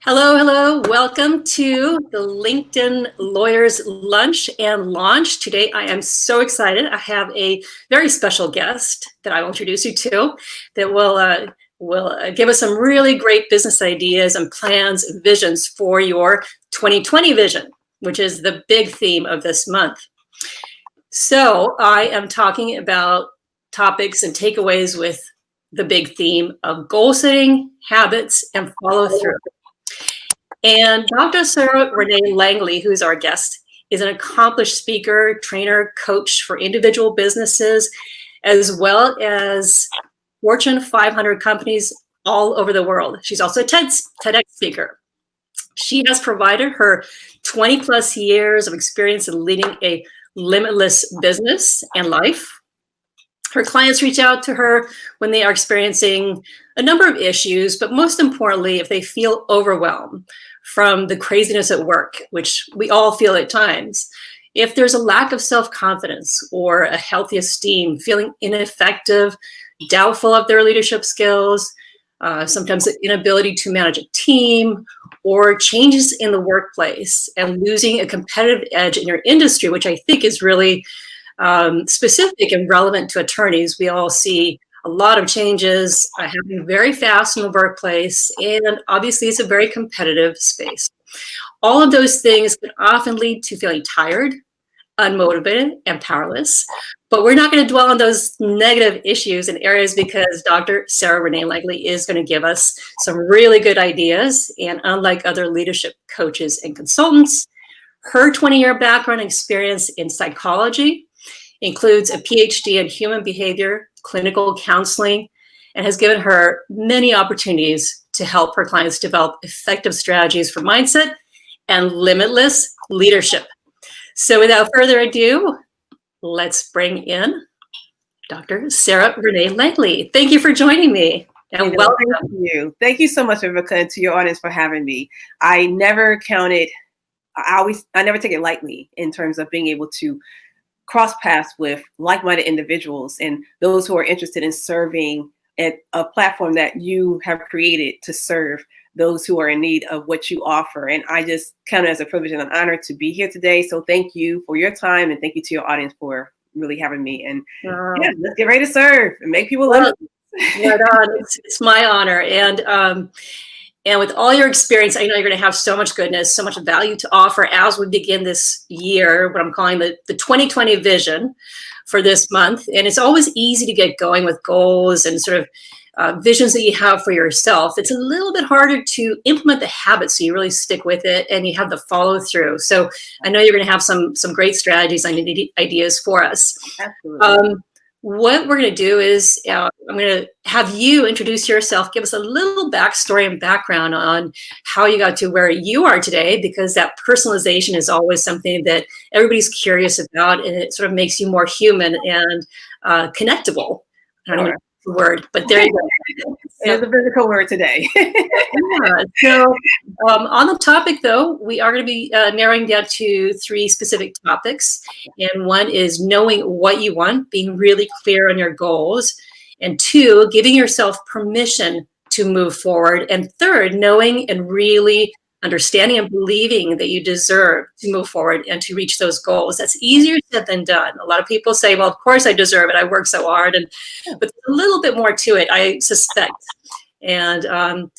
Hello, hello. Welcome to the LinkedIn Lawyers Lunch and Launch. Today, I am so excited. I have a very special guest that I will introduce you to that will give us some really great business ideas and plans and visions for your 2020 vision, which is the big theme of this month. So I am talking about topics and takeaways with the big theme of goal setting, habits, and follow through. And Dr. Sarah Renee Langley, who's our guest, is an accomplished speaker, trainer, coach for individual businesses, as well as Fortune 500 companies all over the world. She's also a TEDx speaker. She has provided her 20 plus years of experience in leading a limitless business and life. Her clients reach out to her when they are experiencing a number of issues, but most importantly, if they feel overwhelmed from the craziness at work, which we all feel at times. If there's a lack of self-confidence or a healthy esteem, feeling ineffective, doubtful of their leadership skills, sometimes the inability to manage a team, or changes in the workplace and losing a competitive edge in your industry, which I think is really specific and relevant to attorneys. We all see a lot of changes happening very fast in the workplace, and obviously it's a very competitive space. All of those things can often lead to feeling tired, unmotivated, and powerless. But we're not going to dwell on those negative issues and areas because Dr. Sarah Renee Langley is going to give us some really good ideas. And unlike other leadership coaches and consultants, her 20-year background and experience in psychology includes a PhD in human behavior, clinical counseling, and has given her many opportunities to help her clients develop effective strategies for mindset and limitless leadership. So without further ado, let's bring in Dr. Sarah Renee Langley. Thank you for joining me and welcome. Thank you. Thank you so much, Viveca, and to your audience for having me. I never take it lightly in terms of being able to cross paths with like-minded individuals and those who are interested in serving at a platform that you have created to serve those who are in need of what you offer. And I just count it as a privilege and an honor to be here today. So thank you for your time, and thank you to your audience for really having me. And let's get ready to serve and make people live. Right on. It's my honor. And with all your experience, I know you're going to have so much goodness, so much value to offer as we begin this year, what I'm calling the 2020 vision for this month. And it's always easy to get going with goals and sort of visions that you have for yourself. It's a little bit harder to implement the habits so you really stick with it and you have the follow through. So I know you're going to have some great strategies and ideas for us. Absolutely. What we're going to do is I'm going to have you introduce yourself, give us a little backstory and background on how you got to where you are today, because that personalization is always something that everybody's curious about, and it sort of makes you more human and connectable. I don't know the word, but there you go. It's a physical word today. So on the topic, though, we are going to be narrowing down to 3 specific topics. And one is knowing what you want, being really clear on your goals. And 2, giving yourself permission to move forward. And 3rd, knowing and really understanding and believing that you deserve to move forward and to reach those goals. That's easier said than done. A lot of people say, well, of course I deserve it. I work so hard. But there's a little bit more to it, I suspect. And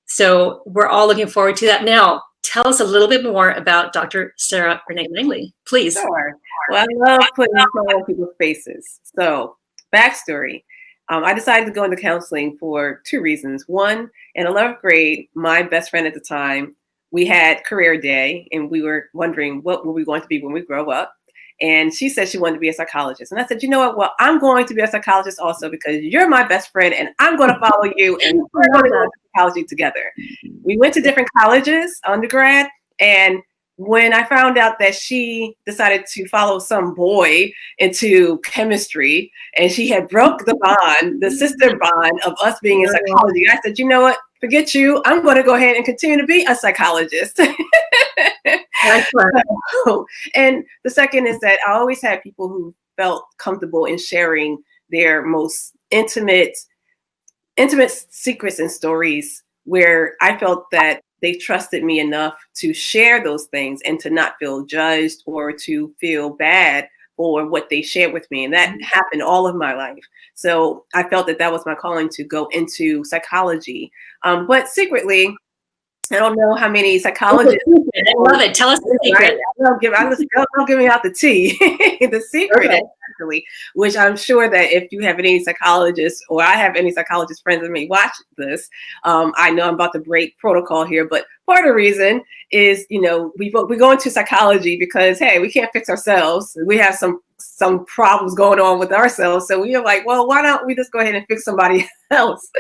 so we're all looking forward to that. Now, tell us a little bit more about Dr. Sarah Renee Langley, please. Sure. Well, I love putting on people's faces. So, backstory. I decided to go into counseling for 2 reasons. One, in 11th grade, my best friend at the time, we had career day, and we were wondering what were we going to be when we grow up. And she said she wanted to be a psychologist. And I said, you know what? Well, I'm going to be a psychologist also because you're my best friend and I'm going to follow you and we're going to go to psychology together. We went to different colleges, undergrad. And when I found out that she decided to follow some boy into chemistry and she had broke the bond, the sister bond of us being in psychology, I said, you know what? Forget you. I'm going to go ahead and continue to be a psychologist. And the second is that I always had people who felt comfortable in sharing their most intimate secrets and stories where I felt that they trusted me enough to share those things and to not feel judged or to feel bad for what they shared with me. And that happened all of my life. So I felt that that was my calling to go into psychology. But secretly, I don't know how many psychologists. I love it. Tell us the secret. I'm giving out the tea. The secret Okay. is actually, which I'm sure that if you have any psychologists or I have any psychologist friends that may watch this, I know I'm about to break protocol here, but part of the reason is, we go into psychology because, hey, we can't fix ourselves. We have some problems going on with ourselves. So we are like, well, why don't we just go ahead and fix somebody else?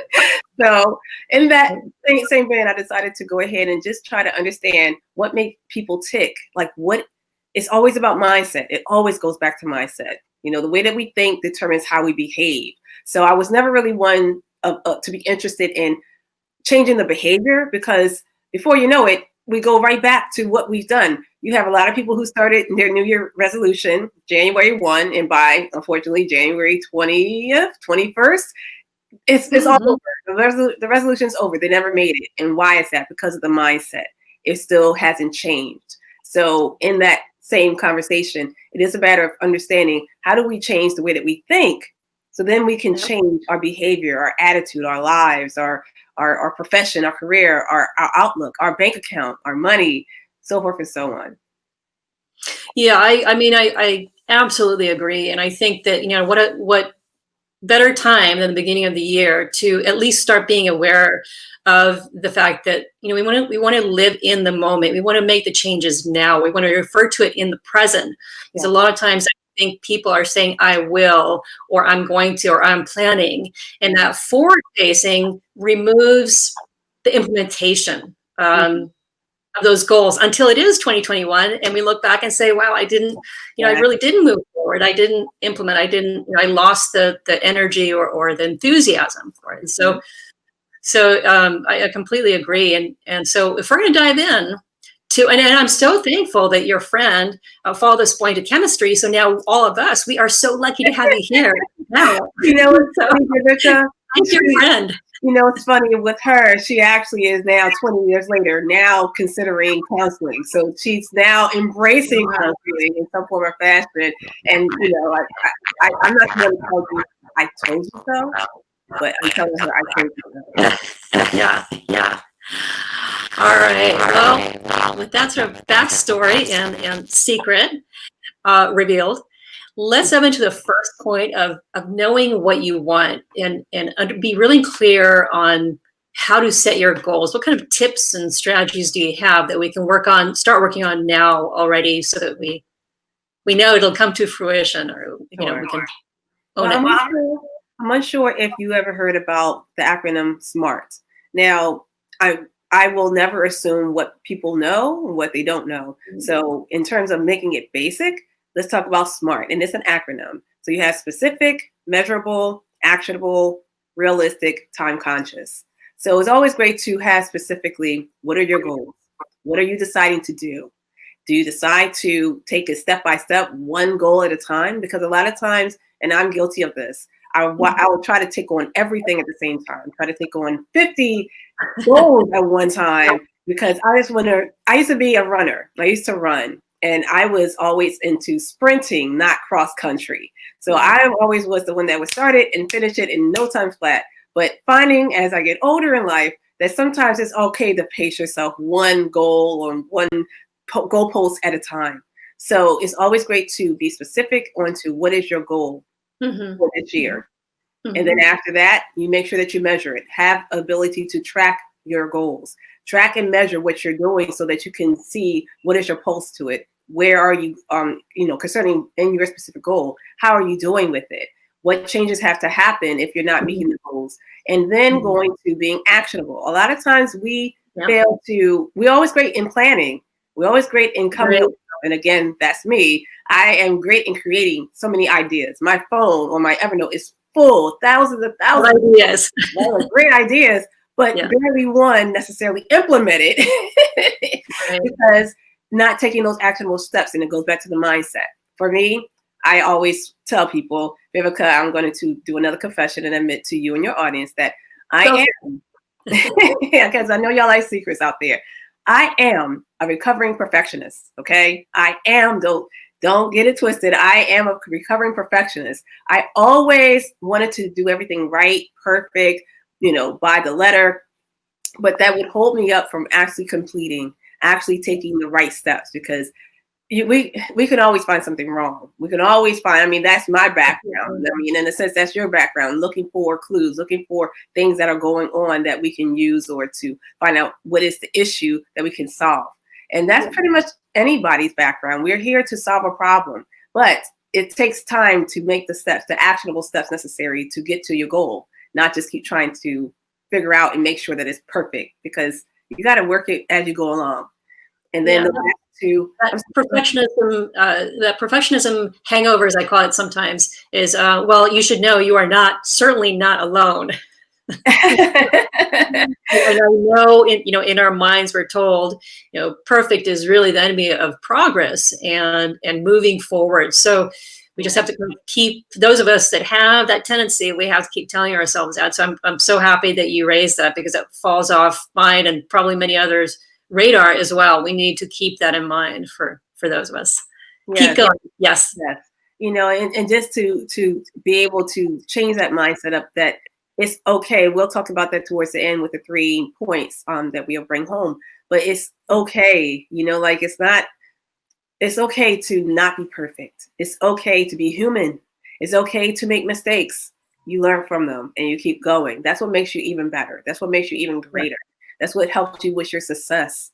So in that same vein, I decided to go ahead and just try to understand what makes people tick. Like it's always about mindset. It always goes back to mindset. The way that we think determines how we behave. So I was never really one to be interested in changing the behavior, because before you know it, we go right back to what we've done. You have a lot of people who started their New Year resolution January 1, and by, unfortunately, January 20th, 21st, it's all over. The resolution's over. They never made it. And why is that? Because of the mindset. It still hasn't changed. So in that same conversation, it is a matter of understanding, how do we change the way that we think, so then we can change our behavior, our attitude, our lives, our profession, our career, our outlook, our bank account, our money, so forth and so on. Yeah, I absolutely agree. And I think that, what better time than the beginning of the year to at least start being aware of the fact that, we want to live in the moment. We want to make the changes now. We want to refer to it in the present. Because a lot of times I think people are saying, I will, or I'm going to, or I'm planning. And that forward facing removes the implementation of those goals until it is 2021. And we look back and say, wow, I didn't, I really didn't move forward. I didn't implement. I lost the energy or the enthusiasm for it. So I completely agree. And so if we're going to dive in and I'm so thankful that your friend followed this point to chemistry. So now all of us, we are so lucky to have you here now. It's funny, Viveca. Thank your friend. It's funny with her, she actually is now 20 years later now considering counseling. So she's now embracing counseling in some form or fashion. And, I'm not going to tell you, I told you so, but I'm telling her, I told you so. Yeah. All right. Well, with that sort of backstory and secret revealed, let's dive into the first point of knowing what you want and be really clear on how to set your goals. What kind of tips and strategies do you have that we can start working on now already, so that we know it'll come to fruition, or we can own it. I'm unsure if you ever heard about the acronym SMART. Now, I will never assume what people know and what they don't know. So in terms of making it basic, let's talk about SMART. And it's an acronym. So you have specific, measurable, actionable, realistic, time conscious. So it's always great to have specifically, what are your goals? What are you deciding to do? Do you decide to take it step by step, one goal at a time? Because a lot of times, and I'm guilty of this, I will try to take on everything at the same time, try to take on 50 goals at one time, because I used to be a runner. I used to run, and I was always into sprinting, not cross country. So I always was the one that would start it and finish it in no time flat. But finding as I get older in life that sometimes it's okay to pace yourself one goal or one goalpost at a time. So it's always great to be specific onto what is your goal for this year. And then after that, you make sure that you measure it. Have ability to track your goals. Track and measure what you're doing so that you can see what is your pulse to it. Where are you, concerning in your specific goal? How are you doing with it? What changes have to happen if you're not meeting the goals? And then going to being actionable. A lot of times we fail to, we're always great in planning. We're always great in coming up. And again, that's me. I am great in creating so many ideas. My phone or my Evernote is full, thousands of ideas. Great ideas, but barely one necessarily implemented because not taking those actionable steps. And it goes back to the mindset. For me, I always tell people, Viveca, I'm going to do another confession and admit to you and your audience that I am Yeah, because I know y'all like secrets out there. I am a recovering perfectionist. Okay, I am. Don't get it twisted. I am a recovering perfectionist. I always wanted to do everything right, perfect, by the letter, but that would hold me up from actually completing, actually taking the right steps because we can always find something wrong. We can always find, I mean, that's my background. I mean, in a sense, that's your background, looking for clues, looking for things that are going on that we can use or to find out what is the issue that we can solve. And that's pretty much anybody's background. We're here to solve a problem, but it takes time to make the steps, the actionable steps necessary to get to your goal, not just keep trying to figure out and make sure that it's perfect because you got to work it as you go along. And then Yeah, the last two, that perfectionism hangover, as I call it sometimes, is well, you should know you are certainly not alone. And I know in our minds we're told, perfect is really the enemy of progress and moving forward. So we just have to keep, those of us that have that tendency, we have to keep telling ourselves that. So I'm so happy that you raised that because it falls off mine and probably many others' radar as well. We need to keep that in mind for those of us. Yes. Keep going. Yes. Yes. And just to be able to change that mindset up that it's okay. We'll talk about that towards the end with the 3 points that we'll bring home. But it's okay, like it's okay to not be perfect. It's okay to be human. It's okay to make mistakes. You learn from them and you keep going. That's what makes you even better. That's what makes you even greater. That's what helps you with your success.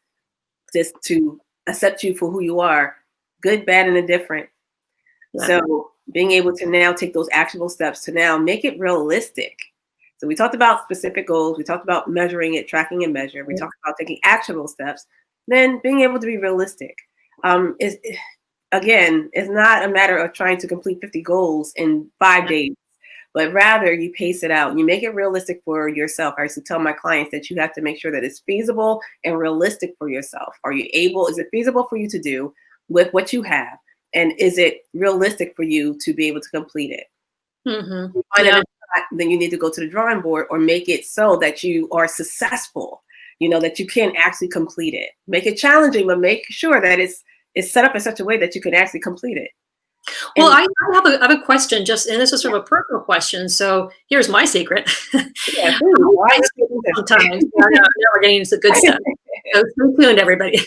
Just to accept you for who you are, good, bad, and indifferent. Yeah. So being able to now take those actionable steps to now make it realistic. So we talked about specific goals. We talked about measuring it, tracking and measure. We talked about taking actionable steps. Then being able to be realistic. Is again, it's not a matter of trying to complete 50 goals in 5 days, but rather you pace it out. You make it realistic for yourself. I used to tell my clients that you have to make sure that it's feasible and realistic for yourself. Is it feasible for you to do with what you have? And is it realistic for you to be able to complete it? Mm-hmm. You find that it's not, then you need to go to the drawing board or make it so that you are successful, that you can actually complete it. Make it challenging, but make sure that it's set up in such a way that you can actually complete it. Well, I have a question, and this is sort of a personal question. So here's my secret. Yeah, sometimes now we're getting into the good stuff. So stay tuned, everybody.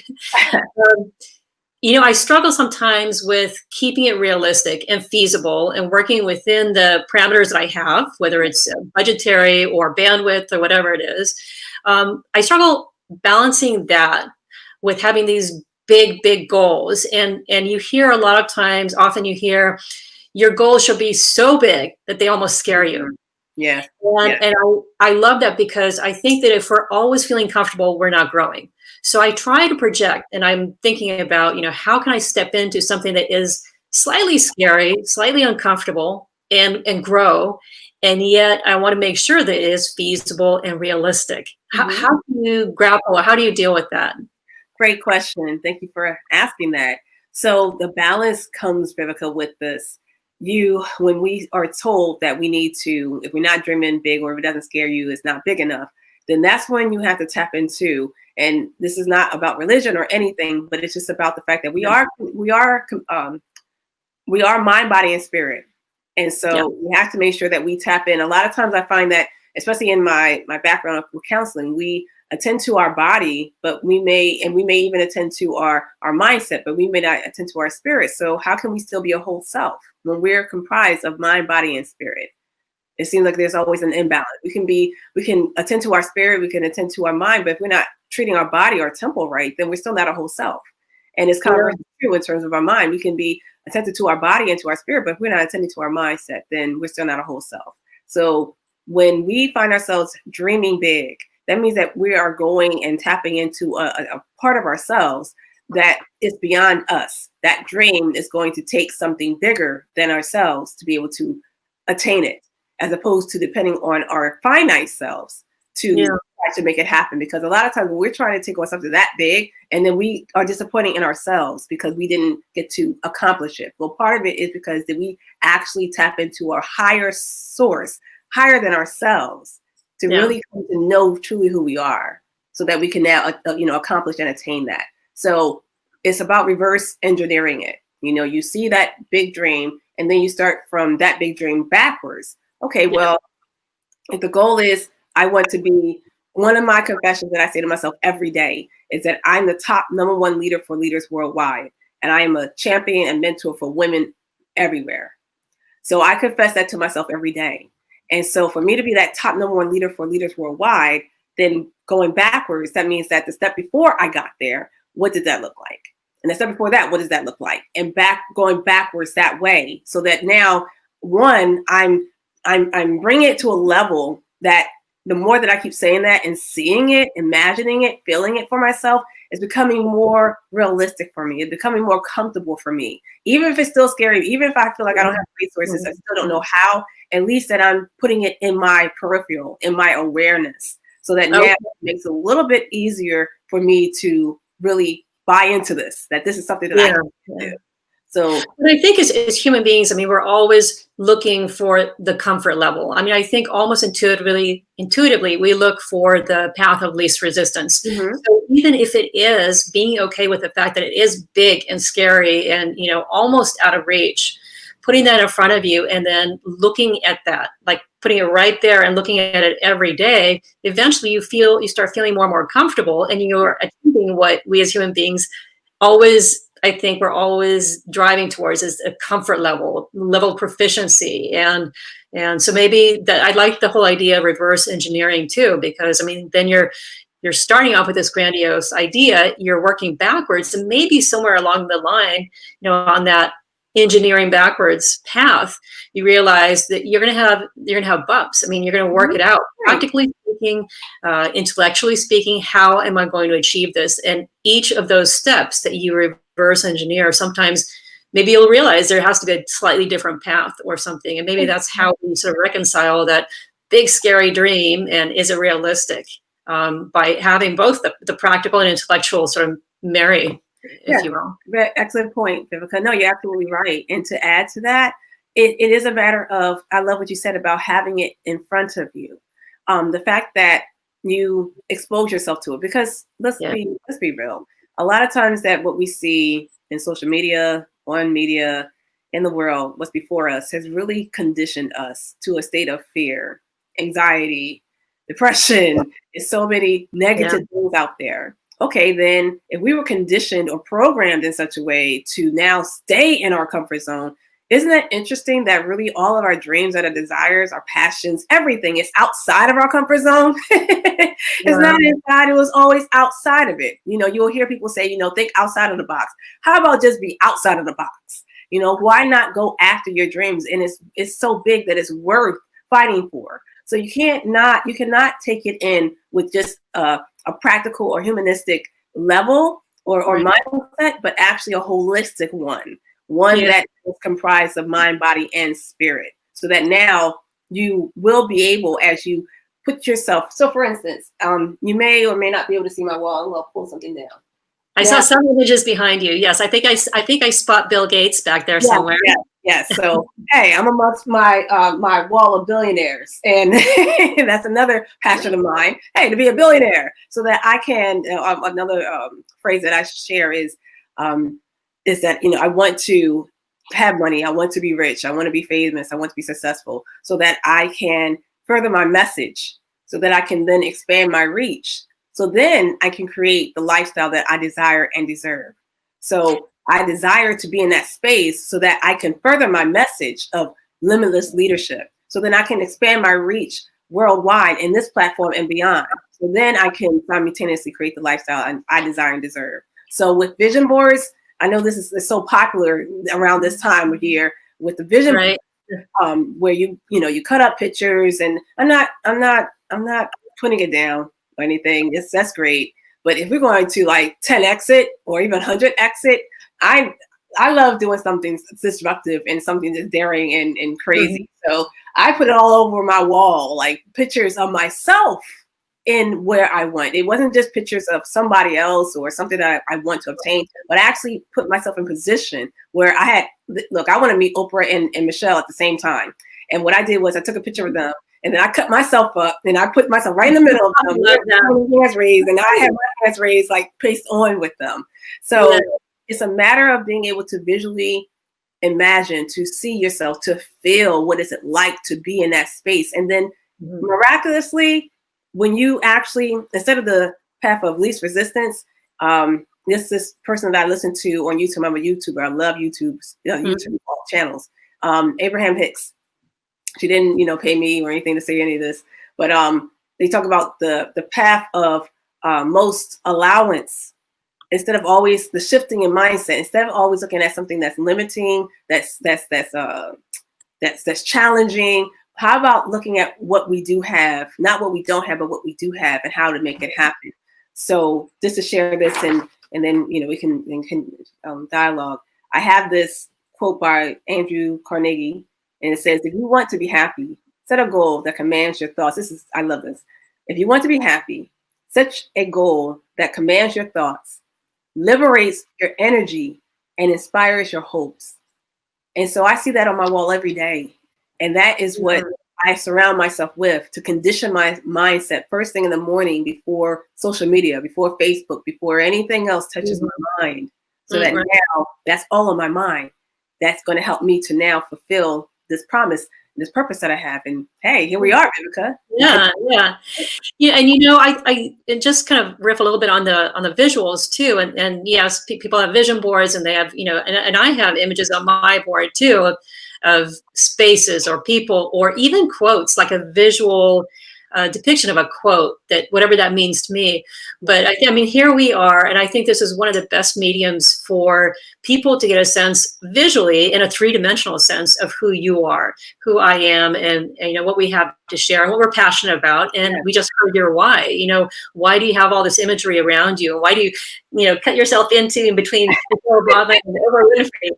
I struggle sometimes with keeping it realistic and feasible and working within the parameters that I have, whether it's budgetary or bandwidth or whatever it is. I struggle balancing that with having these big goals. And you hear a lot of times, often you hear, your goals should be so big that they almost scare you. Yeah. And I love that because I think that if we're always feeling comfortable, we're not growing. So I try to project, and I'm thinking about, how can I step into something that is slightly scary, slightly uncomfortable, and grow. And yet I want to make sure that it is feasible and realistic. How do you grapple? How do you deal with that? Great question. Thank you for asking that. So the balance comes, Viveca, with this. When we are told that we need to, if we're not dreaming big or if it doesn't scare you, it's not big enough, then that's when you have to tap into. And this is not about religion or anything, but it's just about the fact that we are mind, body, and spirit. And so we have to make sure that we tap in. A lot of times I find that, especially in my background with counseling, we attend to our body, but we may even attend to our mindset, but we may not attend to our spirit. So how can we still be a whole self when we're comprised of mind, body, and spirit? It seems like there's always an imbalance. We can attend to our spirit, we can attend to our mind, but if we're not treating our body or temple right, then we're still not a whole self. And it's kind of true in terms of our mind. We can be attentive to our body and to our spirit, but if we're not attending to our mindset, then we're still not a whole self. So when we find ourselves dreaming big, that means that we are going and tapping into a part of ourselves that is beyond us. That dream is going to take something bigger than ourselves to be able to attain it, as opposed to depending on our finite selves to try to make it happen. Because a lot of times we're trying to take on something that big, and then we are disappointing in ourselves because we didn't get to accomplish it. Well, part of it is because did we actually tap into our higher source, higher than ourselves, to Yeah. really come to know truly who we are, so that we can now, accomplish and attain that. So it's about reverse engineering it. You see that big dream, and then you start from that big dream backwards. Okay, Yeah. well, if the goal is, I want to be, one of my confessions that I say to myself every day is that I'm the top number one leader for leaders worldwide. And I am a champion and mentor for women everywhere. So I confess that to myself every day. And so for me to be that top number one leader for leaders worldwide, then going backwards, that means that the step before I got there, what did that look like? And the step before that, what does that look like? And going backwards that way, so that now, one, I'm bringing it to a level that the more that I keep saying that and seeing it, imagining it, feeling it for myself, it's becoming more realistic for me. It's becoming more comfortable for me. Even if it's still scary, even if I feel like I don't have resources, I still don't know how, at least that I'm putting it in my peripheral, in my awareness, so that now Okay. it makes it a little bit easier for me to really buy into this, that this is something that I Yeah. can do. So But I think as human beings, I mean, we're always looking for the comfort level. I mean, I think almost intuitively, we look for the path of least resistance. mhm. So even if it is being okay with the fact that it is big and scary and, almost out of reach, putting that in front of you and then looking at that, like putting it right there and looking at it every day, eventually you start feeling more and more comfortable, and you're achieving what we as human beings always, I think we're always driving towards, is a comfort level of proficiency. And so maybe that, I like the whole idea of reverse engineering too, because I mean, then you're starting off with this grandiose idea, you're working backwards, and maybe somewhere along the line, on that engineering backwards path, you realize that you're gonna have bumps. I mean, you're gonna work Mhm. it out. Right. Practically speaking, intellectually speaking, how am I going to achieve this? And each of those steps that you reverse engineer, sometimes maybe you'll realize there has to be a slightly different path or something. And maybe that's how we sort of reconcile that big, scary dream and is it realistic, by having both the practical and intellectual sort of marry, if Yeah, you will. excellent point, Vivica. No, you're absolutely right. And to add to that, it is a matter of, I love what you said about having it in front of you. The fact that you expose yourself to it, because Yeah. let's be real. A lot of times that what we see in social media, on media, in the world, what's before us, has really conditioned us to a state of fear, anxiety, depression. There's so many Yeah. negative things out there. Okay, then if we were conditioned or programmed in such a way to now stay in our comfort zone, isn't that interesting that really all of our dreams and our desires, our passions, everything is outside of our comfort zone? It's Wow. not inside, it was always outside of it. You'll hear people say, think outside of the box. How about just be outside of the box? Why not go after your dreams? And it's so big that it's worth fighting for. So you cannot take it in with just a practical or humanistic level or Right. mindset, but actually a holistic one Yeah. that is comprised of mind, body, and spirit. So that now you will be able, as you put yourself. So, for instance, you may or may not be able to see my wall. I'm going to pull something down. I saw Now, some images behind you. Yes, I think I spot Bill Gates back there yes, somewhere. yes, yes. So, hey, I'm amongst my wall of billionaires, and that's another passion of mine. Hey, to be a billionaire, so that I can. Another phrase that I share is that I want to have money, I want to be rich, I want to be famous, I want to be successful, so that I can further my message, so that I can then expand my reach, so then I can create the lifestyle that I desire and deserve. So I desire to be in that space so that I can further my message of limitless leadership. So then I can expand my reach worldwide in this platform and beyond. So then I can simultaneously create the lifestyle I desire and deserve. So with vision boards, I know this is so popular around this time of year with the vision, Right. where you cut up pictures, and I'm not putting it down or anything. That's great. But if we're going to like 10x it or even 100x it, I I love doing something disruptive and something that's daring and Mhm. crazy. So I put it all over my wall, like pictures of myself in where I went. It wasn't just pictures of somebody else or something that I want to obtain, but I actually put myself in position where I had, look, I want to meet Oprah and Michelle at the same time. And what I did was I took a picture of them And then I cut myself up and I put myself right in the middle of I them. love that. Hands raised, and I have my hands raised, like placed on with them. Yeah. So it's a matter of being able to visually imagine, to see yourself, to feel what is it like to be in that space. And then Mhm. miraculously, when you actually, instead of the path of least resistance, this person that I listen to on YouTube, I'm a YouTuber. I love YouTube channels. Abraham Hicks. She didn't, pay me or anything to say any of this, but they talk about the path of most allowance, instead of always the shifting in mindset, instead of always looking at something that's limiting, that's challenging. How about looking at what we do have, not what we don't have, but what we do have, and how to make it happen? So just to share this, and then we can dialogue. I have this quote by Andrew Carnegie, and it says, "If you want to be happy, set a goal that commands your thoughts." I love this. If you want to be happy, set a goal that commands your thoughts, liberates your energy, and inspires your hopes. And so I see that on my wall every day. And that is what I surround myself with, to condition my mindset first thing in the morning, before social media, before Facebook, before anything else touches my mind. So that now that's all on my mind. That's going to help me to now fulfill this promise, this purpose that I have. And hey, here we are, Viveca. Yeah, yeah. Yeah, and I and just kind of riff a little bit on the visuals too, and yes, people have vision boards, and they have and I have images on my board too of spaces or people or even quotes, like a visual depiction of a quote, that whatever that means to me. But I mean, here we are, and I think this is one of the best mediums for people to get a sense visually, in a three-dimensional sense, of who you are, who I am, and what we have to share and what we're passionate about. And we just heard your why. Why do you have all this imagery around you? Why do you cut yourself into in between Obama and Oprah Winfrey?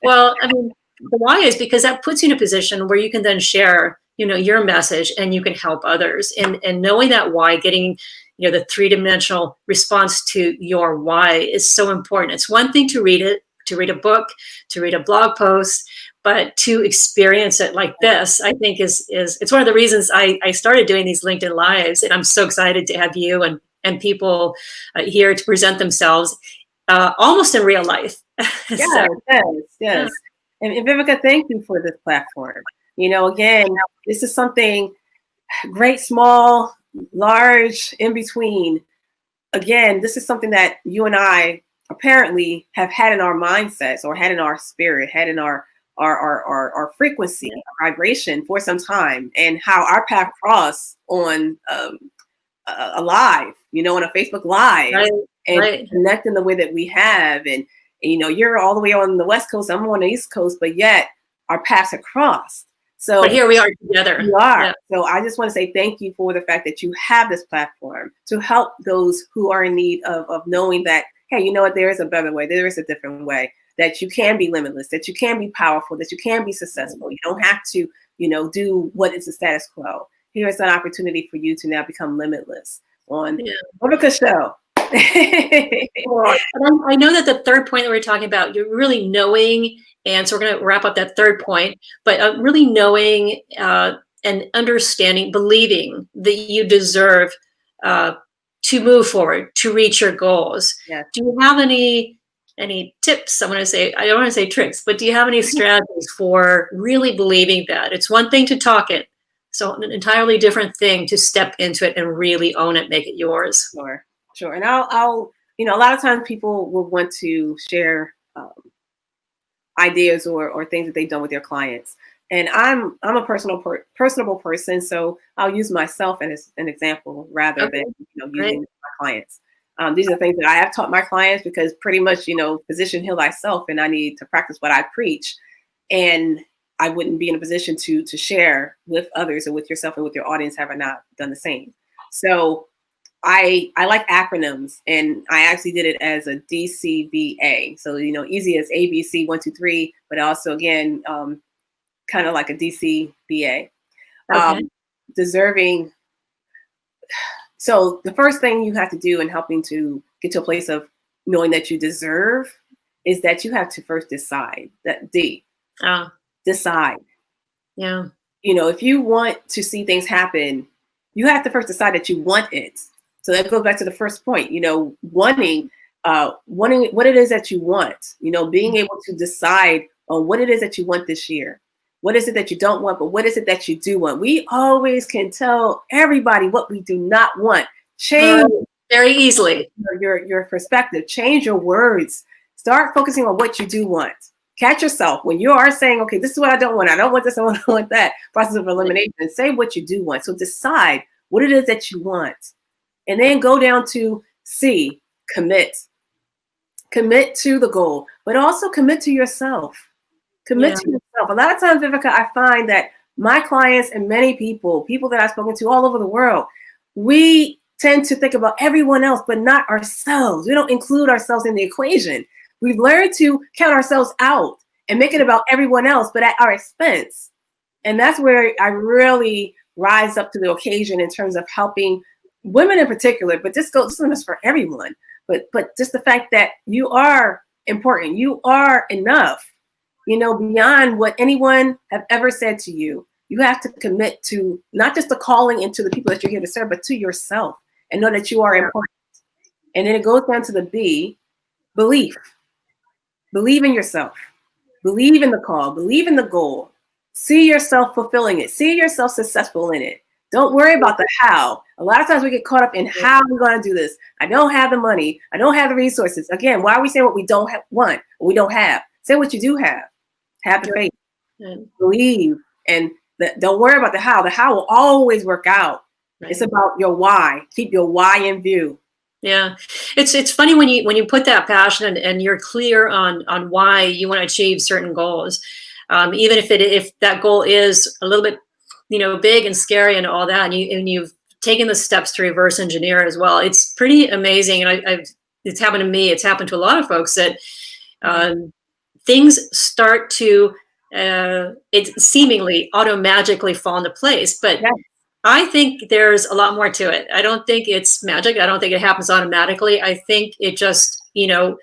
Well, I mean, the why is because that puts you in a position where you can then share your message, and you can help others. And knowing that why, getting the three-dimensional response to your why is so important. It's one thing to read it, to read a book, to read a blog post, but to experience it like this, I think is it's one of the reasons I started doing these LinkedIn Lives. And I'm so excited to have you and people here to present themselves almost in real life. Yes, yes. And Vivica, thank you for this platform. Again, this is something great, small, large, in between. Again, this is something that you and I apparently have had in our mindsets, or had in our spirit, had in our frequency, our vibration for some time, and how our path crossed on a live, on a Facebook Live, and connect in the way that we have. And you're all the way on the West Coast, I'm on the East Coast, but yet our paths have crossed. So but here we are together. You are. Yeah. So I just want to say thank you for the fact that you have this platform to help those who are in need of knowing that, hey, you know what, there is a better way, there is a different way, that you can be limitless, that you can be powerful, that you can be successful. You don't have to, do what is the status quo. Here is an opportunity for you to now become limitless on Viveca Show. I know that the third point that we're talking about, you're really knowing, and so we're going to wrap up that third point, but really knowing and understanding, believing that you deserve to move forward, to reach your goals. Yes. Do you have any tips? I don't want to say tricks, but do you have any strategies for really believing that? It's one thing to talk it, so an entirely different thing to step into it and really own it, make it yours. Sure. And I'll a lot of times people will want to share ideas or things that they've done with their clients. And I'm a personable person, so I'll use myself as an example rather than using my clients. These are things that I have taught my clients, because pretty much physician heal thyself, and I need to practice what I preach. And I wouldn't be in a position to share with others or with yourself and with your audience have I not done the same. So I like acronyms, and I actually did it as a DCBA. So, easy as ABC 1, 2, 3, but also again, kind of like a DCBA. Deserving. So the first thing you have to do in helping to get to a place of knowing that you deserve is that you have to first decide. That D. Decide. Yeah. if you want to see things happen, you have to first decide that you want it. So that goes back to the first point, wanting what it is that you want, being able to decide on what it is that you want this year. What is it that you don't want, but what is it that you do want? We always can tell everybody what we do not want. Change very easily your perspective, change your words, start focusing on what you do want. Catch yourself when you are saying, okay, this is what I don't want. I don't want this. I don't want that. Process of elimination. Say what you do want. So decide what it is that you want. And then go down to C, commit. Commit to the goal, but also commit to yourself. Commit to yourself. A lot of times, Viveca, I find that my clients and many people that I've spoken to all over the world, we tend to think about everyone else, but not ourselves. We don't include ourselves in the equation. We've learned to count ourselves out and make it about everyone else, but at our expense. And that's where I really rise up to the occasion in terms of helping women in particular, but this is for everyone. But just the fact that you are important, you are enough, beyond what anyone have ever said to you. You have to commit to not just the calling into the people that you're here to serve, but to yourself, and know that you are important. And then it goes down to the B, belief. Believe in yourself. Believe in the call. Believe in the goal. See yourself fulfilling it. See yourself successful in it. Don't worry about the how. A lot of times we get caught up in how we're going to do this. I don't have the money. I don't have the resources. Again, why are we saying what we don't want, what we don't have? Say what you do have. Have the faith. Believe. And don't worry about the how. The how will always work out. Right. It's about your why. Keep your why in view. Yeah, it's funny when you put that passion and you're clear on why you want to achieve certain goals, even if that goal is a little bit big and scary and all that, and you've taken the steps to reverse engineer as well. It's pretty amazing, and it's happened to me. It's happened to a lot of folks that things start to it seemingly auto-magically fall into place, but. Yeah. I think there's a lot more to it. I don't think it's magic. I don't think it happens automatically. I think it just, your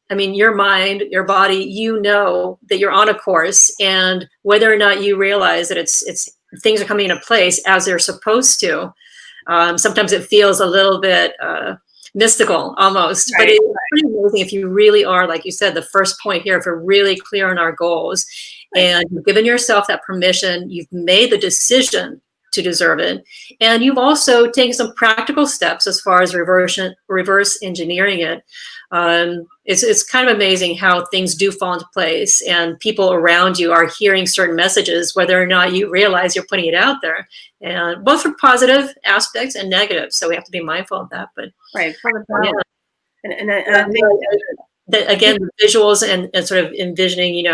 mind, your body, that you're on a course, and whether or not you realize that it's things are coming into place as they're supposed to. Sometimes it feels a little bit mystical almost, right. But it's pretty amazing if you really are, like you said, the first point here, if we're really clear on our goals, right. And you've given yourself that permission, you've made the decision to deserve it, and you've also taken some practical steps as far as reverse engineering it. It's kind of amazing how things do fall into place, and people around you are hearing certain messages, whether or not you realize you're putting it out there, and both for positive aspects and negative. So we have to be mindful of that. But right, yeah. And I think that again, the visuals and sort of envisioning,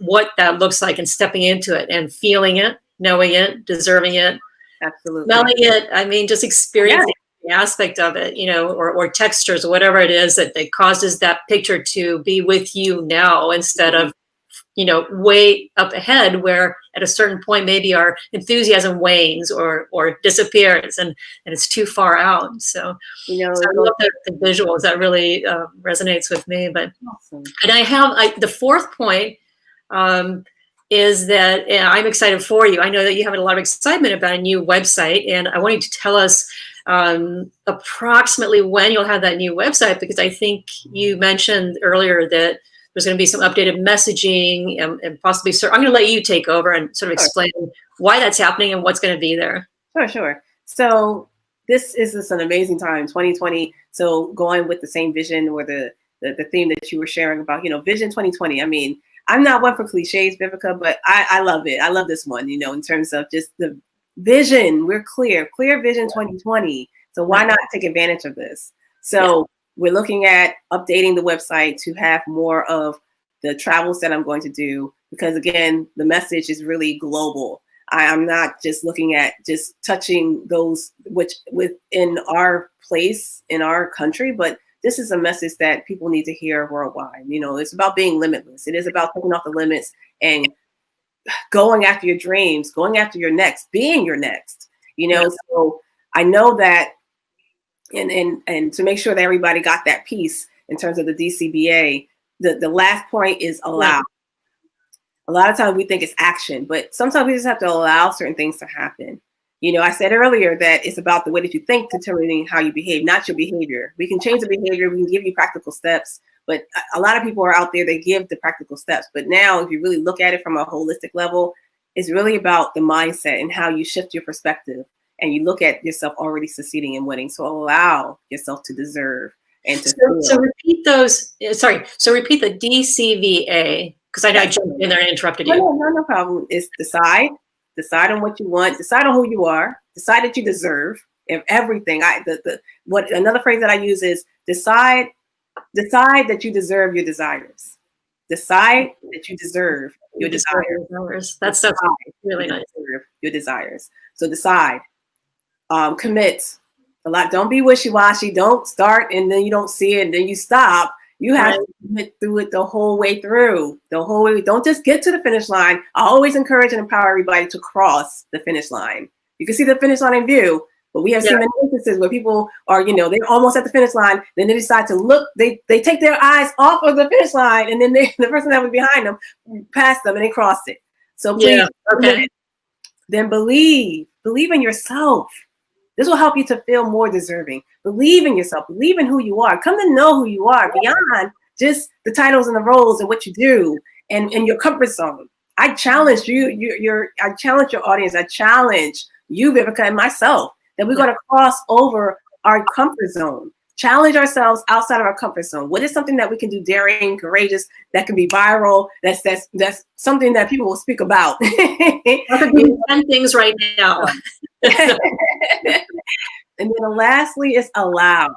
what that looks like, and stepping into it and feeling it, knowing it, deserving it, absolutely, smelling it. Just experiencing the aspect of it, or textures or whatever it is that causes that picture to be with you now instead of, way up ahead, where at a certain point maybe our enthusiasm wanes or disappears and it's too far out. So, so I love the visuals. That really resonates with me. But awesome. And I have the fourth point. Is that I'm excited for you. I know that you have a lot of excitement about a new website, and I want you to tell us approximately when you'll have that new website, because I think you mentioned earlier that there's going to be some updated messaging and possibly, I'm going to let you take over and sort of explain why that's happening and what's going to be there. Sure. So this is just an amazing time, 2020. So going with the same vision or the theme that you were sharing about, Vision 2020. I'm not one for cliches, Viveca, but I love it. I love this one, in terms of just the vision. We're clear vision 2020. So why not take advantage of this? So we're looking at updating the website to have more of the travels that I'm going to do, because again, the message is really global. I'm not just looking at just touching those which within our place in our country, but this is a message that people need to hear worldwide. It's about being limitless. It is about taking off the limits and going after your dreams, going after your next, being your next. So I know that, and to make sure that everybody got that piece in terms of the DCBA, the last point is allow. A lot of times we think it's action, but sometimes we just have to allow certain things to happen. I said earlier that it's about the way that you think determining how you behave, not your behavior. We can change the behavior, we can give you practical steps, but a lot of people are out there, they give the practical steps. But now, if you really look at it from a holistic level, it's really about the mindset and how you shift your perspective and you look at yourself already succeeding and winning. So allow yourself to deserve and to feel. So repeat those. Sorry. So repeat the DCVA, because I know I jumped in there and interrupted you. No problem. It's decide on what you want, decide on who you are, decide that you deserve everything. What another phrase that I use is decide that you deserve your desires. Decide that you deserve your desires. That's so really nice. Your desires. So decide. Commit. A lot. Don't be wishy-washy. Don't start and then you don't see it and then you stop. You have to commit through it the whole way through. The whole way. Don't just get to the finish line. I always encourage and empower everybody to cross the finish line. You can see the finish line in view, but we have seen many instances where people are, they're almost at the finish line. Then they decide to look. They take their eyes off of the finish line, and then the person that was behind them passed them, and they crossed it. So please, then believe in yourself. This will help you to feel more deserving. Believe in yourself. Believe in who you are. Come to know who you are beyond just the titles and the roles and what you do and your comfort zone. I challenge you. I challenge your audience. I challenge you, Viveca, and myself that we're going to cross over our comfort zone. Challenge ourselves outside of our comfort zone. What is something that we can do daring, courageous, that can be viral, that's something that people will speak about? I could do 10 things right now. And then lastly is allow.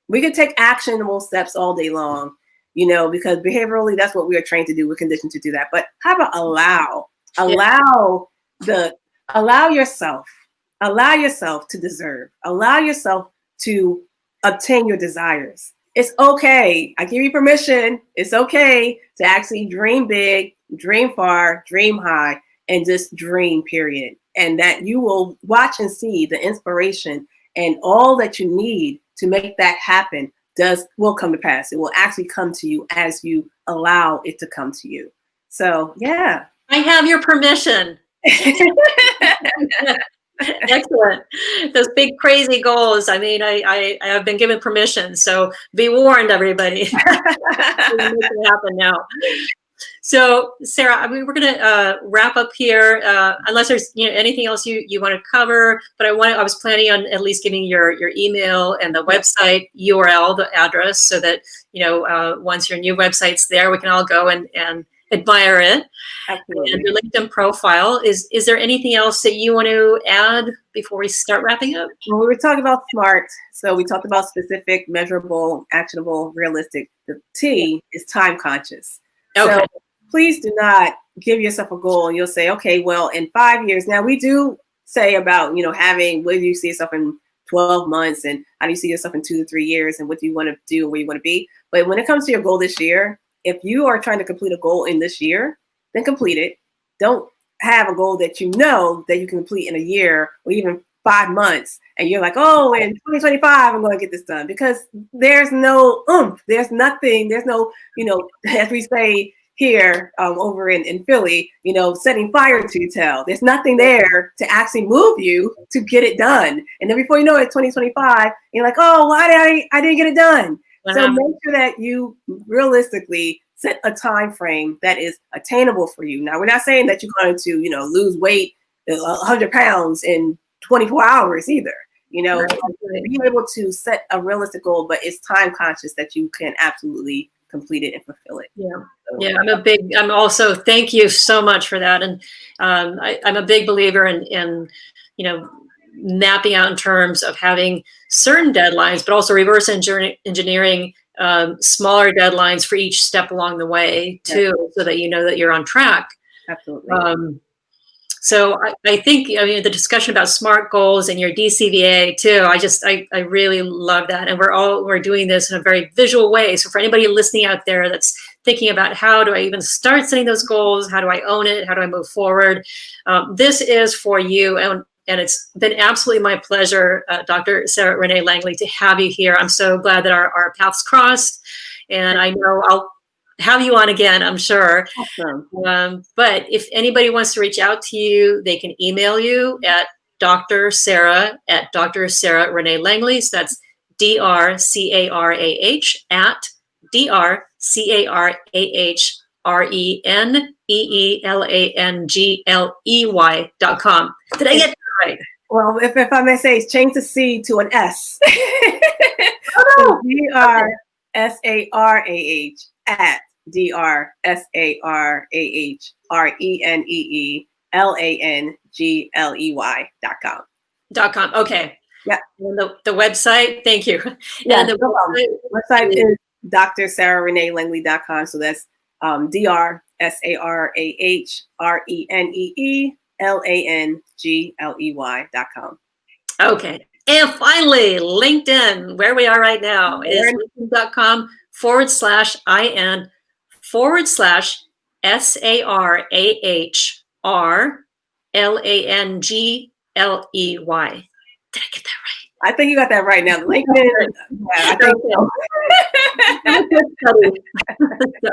We can take actionable steps all day long, because behaviorally, that's what we are trained to do. We're conditioned to do that. But how about allow? Allow yourself to deserve. Allow yourself to obtain your desires. It's okay. I give you permission. It's okay to actually dream big, dream far, dream high, and just dream, period. And that you will watch and see the inspiration and all that you need to make that happen will come to pass. It will actually come to you as you allow it to come to you. So, yeah. I have your permission. Excellent. Those big crazy goals. I mean, I have been given permission, so be warned, everybody. Make it happen now. So, Sarah, I mean, we're going to wrap up here, unless there's anything else you want to cover. But I was planning on at least giving your email and the website URL, the address, so that once your new website's there, we can all go and admire it. Absolutely. And your LinkedIn profile. Is there anything else that you want to add before we start wrapping up? Well, we were talking about SMART. So we talked about specific, measurable, actionable, realistic. The T is time conscious. Okay. So please do not give yourself a goal and you'll say, okay, well, in 5 years. Now we do say about, having, where do you see yourself in 12 months and how do you see yourself in 2 to 3 years and what do you want to do and where you want to be. But when it comes to your goal this year, if you are trying to complete a goal in this year, then complete it. Don't have a goal that that you can complete in a year or even 5 months. And you're like, oh, in 2025, I'm going to get this done, because there's no oomph. There's nothing. There's no, as we say here over in Philly, setting fire to your tail. There's nothing there to actually move you to get it done. And then before you know it, 2025, you're like, oh, why did I didn't get it done? So make sure that you realistically set a time frame that is attainable for you. Now, we're not saying that you're going to, lose weight 100 pounds in 24 hours either. Being able to set a realistic goal, but it's time conscious that you can absolutely complete it and fulfill it. I'm also, thank you so much for that. And I'm a big believer in mapping out in terms of having certain deadlines, but also reverse engineering smaller deadlines for each step along the way too, so that that you're on track. Absolutely. So I think, the discussion about SMART goals and your DCVA too, I really love that. And we're doing this in a very visual way. So for anybody listening out there that's thinking about how do I even start setting those goals? How do I own it? How do I move forward? This is for you. And it's been absolutely my pleasure, Dr. Sarah Renee Langley, to have you here. I'm so glad that our paths crossed. And I know have you on again, I'm sure. Awesome. But if anybody wants to reach out to you, they can email you at Dr. Sarah at Dr. Sarah Renee Langley. So that's DRCARAH at DRCARAHRENEELANGLEY.com. Did I get that right? Well, if I may say, change the C to an S. Oh, DRSARAH at DRSARAHRENEELANGLEY.com. .com. Okay. Yeah. And the website, thank you. Yeah, And the no problem. Website is DrSarahReneeLangley.com. So that's DRSARAHRENEELANGLEY.com. Okay. And finally, LinkedIn, where we are right now, is linkedin.com/IN/SARAHRLANGLEY. Did I get that right? I think you got that right now. LinkedIn, yeah, I think so. So,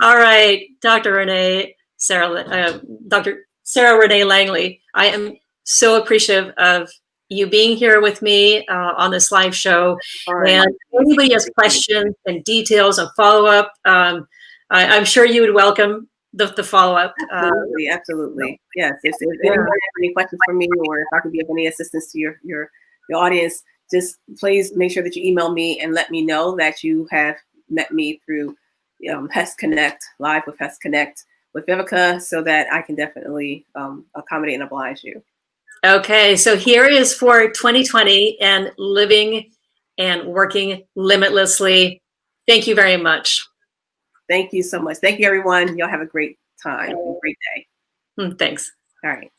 all right, Dr. Sarah Renee Langley, I am so appreciative of you being here with me on this live show. Right. And if anybody has questions and details and follow-up, I'm sure you would welcome the follow-up. Absolutely, absolutely. Yes. If anyone has any questions for me, or if I can be of any assistance to your audience, just please make sure that you email me and let me know that you have met me through Hess Connect, live with Hess Connect with Viveca, so that I can definitely accommodate and oblige you. Okay, so here is for 2020 and living and working limitlessly. Thank you very much. Thank you so much. Thank you, everyone. Y'all have a great time, a great day. Thanks. All right.